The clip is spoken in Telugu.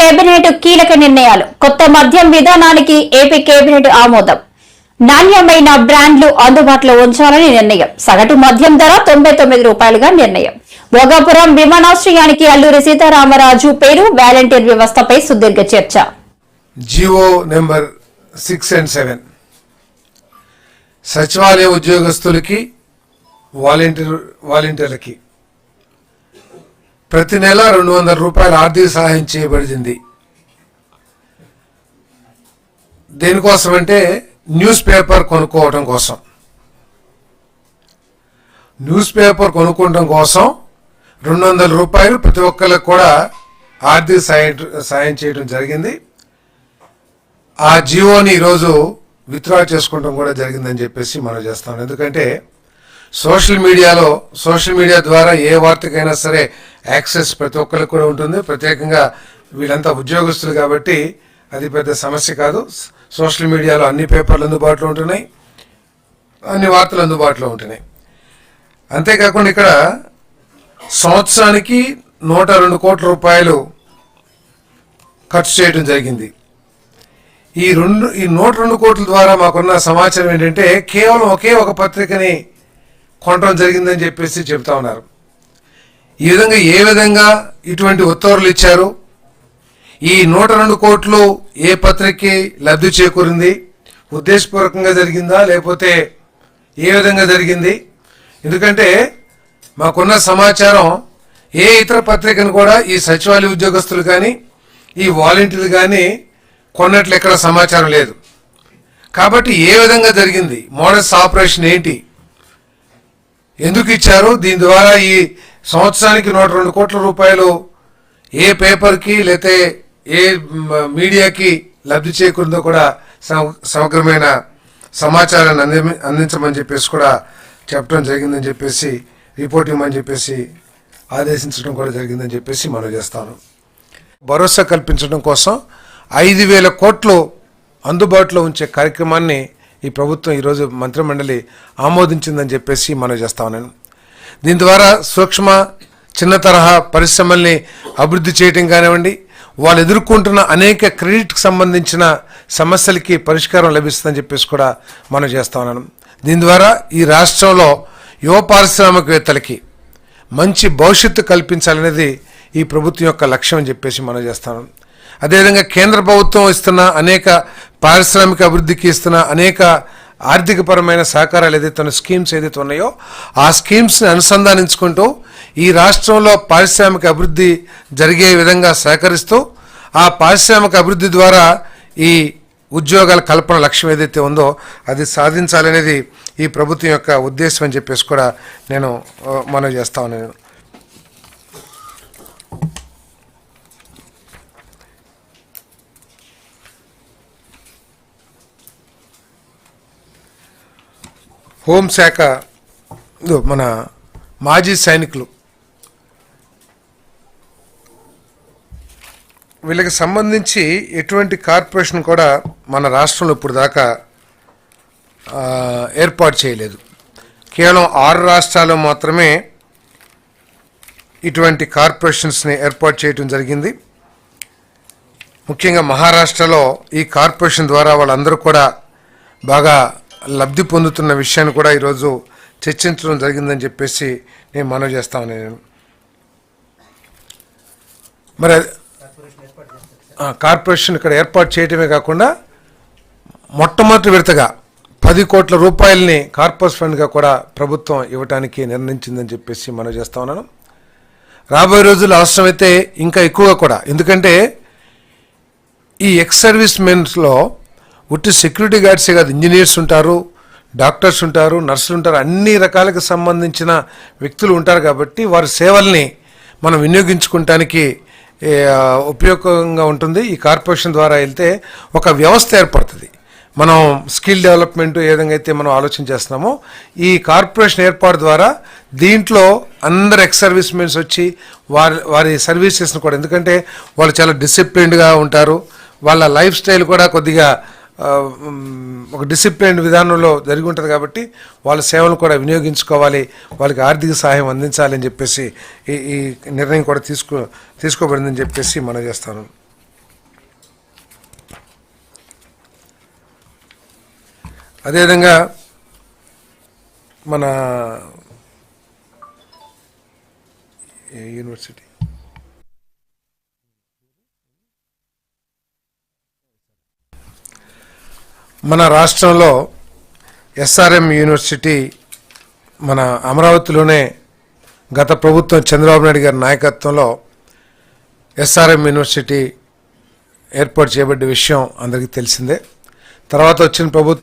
కేబినెట్ కీలక నిర్ణయాలు. కొత్త మద్యం విధానానికి ఏపీ కేబినెట్ ఆమోదం. నాణ్యమైన బ్రాండ్లు అందుబాటులో ఉంచాలని నిర్ణయం. సగటు మద్యం ధర 99 రూపాయలుగా నిర్ణయం. భోగాపురం విమానాశ్రయానికి అల్లూరి సీతారామరాజు పేరు. వాలంటీర్ వ్యవస్థపై సుదీర్ఘ చర్చ. జీవో నెంబర్ 6 and 7 సచివాలయ ఉద్యోగస్తులకి వాలంటీర్లకి ప్రతి నెల 200 రూపాయల ఆర్థిక సహాయం చేయబడింది. దేనికోసం అంటే న్యూస్ పేపర్ కొనుక్కోవడం కోసం. న్యూస్ పేపర్ కొనుక్కోవడం కోసం 200 రూపాయలు ప్రతి ఒక్కరికి కూడా ఆర్థిక సాయం చేయడం జరిగింది. ఆ జీవోని ఈరోజు విత్డ్రా చేసుకోవడం కూడా జరిగిందని చెప్పేసి మనం చేస్తాం. ఎందుకంటే సోషల్ మీడియా ద్వారా ఏ వార్తకైనా సరే యాక్సెస్ ప్రతి ఒక్కరికి కూడా ఉంటుంది. ప్రత్యేకంగా వీళ్ళంతా ఉద్యోగస్తులు కాబట్టి అది పెద్ద సమస్య కాదు. సోషల్ మీడియాలో అన్ని పేపర్లు అందుబాటులో ఉంటున్నాయి, అన్ని వార్తలు అందుబాటులో ఉంటున్నాయి. అంతేకాకుండా ఇక్కడ సంవత్సరానికి 102 కోట్ల రూపాయలు ఖర్చు చేయడం జరిగింది. ఈ 102 కోట్ల ద్వారా మాకున్న సమాచారం ఏంటంటే కేవలం ఒకే ఒక పత్రికని కొనడం జరిగిందని చెప్పేసి చెప్తా ఉన్నారు. ఏ విధంగా ఇటువంటి ఉత్తర్వులు ఇచ్చారు, ఈ 102 కోట్లు ఏ పత్రికకి లబ్ధి చేకూరింది, ఉద్దేశపూర్వకంగా జరిగిందా లేకపోతే ఏ విధంగా జరిగింది? ఎందుకంటే మాకున్న సమాచారం ఏ ఇతర పత్రికను కూడా ఈ సచివాలయ ఉద్యోగస్తులు కానీ ఈ వాలంటీర్లు కానీ కొన్నట్లు ఎక్కడ సమాచారం లేదు. కాబట్టి ఏ విధంగా జరిగింది, మోడస్ ఆపరేషన్ ఏంటి, ఎందుకు ఇచ్చారు, దీని ద్వారా ఈ సంవత్సరానికి 102 కోట్ల రూపాయలు ఏ పేపర్కి లేతే ఏ మీడియాకి లబ్ధి చేకూరిందో కూడా సమగ్రమైన సమాచారాన్ని అందించమని చెప్పేసి కూడా చెప్పడం జరిగిందని చెప్పేసి రిపోర్ట్ ఇవ్వమని చెప్పేసి ఆదేశించడం కూడా జరిగిందని చెప్పేసి మనం చేస్తాను. భరోసా కల్పించడం కోసం 5,000 కోట్లు అందుబాటులో ఉంచే కార్యక్రమాన్ని ఈ ప్రభుత్వం ఈరోజు మంత్రిమండలి ఆమోదించిందని చెప్పేసి మనం చేస్తా ఉన్నాను. దీని ద్వారా సూక్ష్మ చిన్న తరహా పరిశ్రమల్ని అభివృద్ధి చేయడం కానివ్వండి, వాళ్ళు ఎదుర్కొంటున్న అనేక క్రెడిట్కి సంబంధించిన సమస్యలకి పరిష్కారం లభిస్తుందని చెప్పేసి కూడా మనం చేస్తా ఉన్నాను. దీని ద్వారా ఈ రాష్ట్రంలో యువ పారిశ్రామికవేత్తలకి మంచి భవిష్యత్తు కల్పించాలనేది ఈ ప్రభుత్వం యొక్క లక్ష్యం అని చెప్పేసి మనం చేస్తాను. అదేవిధంగా కేంద్ర ప్రభుత్వం ఇస్తున్న అనేక పారిశ్రామిక అభివృద్ధికి ఇస్తున్న అనేక ఆర్థికపరమైన సహకారాలు ఏదైతే స్కీమ్స్ ఏదైతే ఉన్నాయో ఆ స్కీమ్స్ని అనుసంధానించుకుంటూ ఈ రాష్ట్రంలో పారిశ్రామిక అభివృద్ధి జరిగే విధంగా సహకరిస్తూ ఆ పారిశ్రామిక అభివృద్ధి ద్వారా ఈ ఉద్యోగాల కల్పన లక్ష్యం ఏదైతే ఉందో అది సాధించాలనేది ఈ ప్రభుత్వం యొక్క ఉద్దేశం అని చెప్పేసి కూడా నేను మనవి చేస్తా ఉన్నాను. హోంశాఖ మన మాజీ సైనికులు వీళ్ళకి సంబంధించి ఎటువంటి కార్పొరేషన్ కూడా మన రాష్ట్రంలో ఇప్పుడు దాకా ఏర్పాటు చేయలేదు. కేవలం 6 రాష్ట్రాల్లో మాత్రమే ఇటువంటి కార్పొరేషన్స్ని ఏర్పాటు చేయడం జరిగింది. ముఖ్యంగా మహారాష్ట్రలో ఈ కార్పొరేషన్ ద్వారా వాళ్ళందరూ కూడా బాగా లబ్ధి పొందుతున్న విషయాన్ని కూడా ఈరోజు చర్చించడం జరిగిందని చెప్పేసి నేను మనవి చేస్తా ఉన్నాను. మరి కార్పొరేషన్ ఇక్కడ ఏర్పాటు చేయడమే కాకుండా మొట్టమొదటి విడతగా 10 కోట్ల రూపాయలని కార్పొరేషన్ ఫండ్గా కూడా ప్రభుత్వం ఇవ్వడానికి నిర్ణయించిందని చెప్పేసి మనం చేస్తా ఉన్నాను. రాబోయే రోజుల్లో అవసరమైతే ఇంకా ఎక్కువగా కూడా, ఎందుకంటే ఈ ఎక్స్ సర్వీస్ మెన్స్లో ఉట్టి సెక్యూరిటీ గార్డ్సే కాదు, ఇంజనీర్స్ ఉంటారు, డాక్టర్స్ ఉంటారు, నర్సులు ఉంటారు, అన్ని రకాలకు సంబంధించిన వ్యక్తులు ఉంటారు. కాబట్టి వారి సేవల్ని మనం వినియోగించుకోవటానికి ఉపయోగంగా ఉంటుంది. ఈ కార్పొరేషన్ ద్వారా వెళ్తే ఒక వ్యవస్థ ఏర్పడుతుంది. మనం స్కిల్ డెవలప్మెంట్ ఏ విధంగా అయితే మనం ఆలోచన చేస్తున్నామో ఈ కార్పొరేషన్ ఏర్పాటు ద్వారా దీంట్లో అందరు ఎక్స్ సర్వీస్ మెన్స్ వచ్చి వారి సర్వీసెస్ని కూడా, ఎందుకంటే వాళ్ళు చాలా డిసిప్లిన్డ్గా ఉంటారు, వాళ్ళ లైఫ్ స్టైల్ కూడా కొద్దిగా ఒక డిసిప్లిన్ విధానంలో జరిగి ఉంటుంది. కాబట్టి వాళ్ళ సేవలు కూడా వినియోగించుకోవాలి, వాళ్ళకి ఆర్థిక సహాయం అందించాలని చెప్పేసి ఈ నిర్ణయం కూడా తీసుకోబడిందని చెప్పేసి మనం చేస్తాను. అదేవిధంగా మన యూనివర్సిటీ మన రాష్ట్రంలో ఎస్ఆర్ఎం యూనివర్సిటీ మన అమరావతిలోనే గత ప్రభుత్వం చంద్రబాబు నాయుడు గారి నాయకత్వంలో ఎస్ఆర్ఎం యూనివర్సిటీ ఏర్పాటు చేయబడ్డ విషయం అందరికీ తెలిసిందే. తర్వాత వచ్చిన ప్రభుత్వం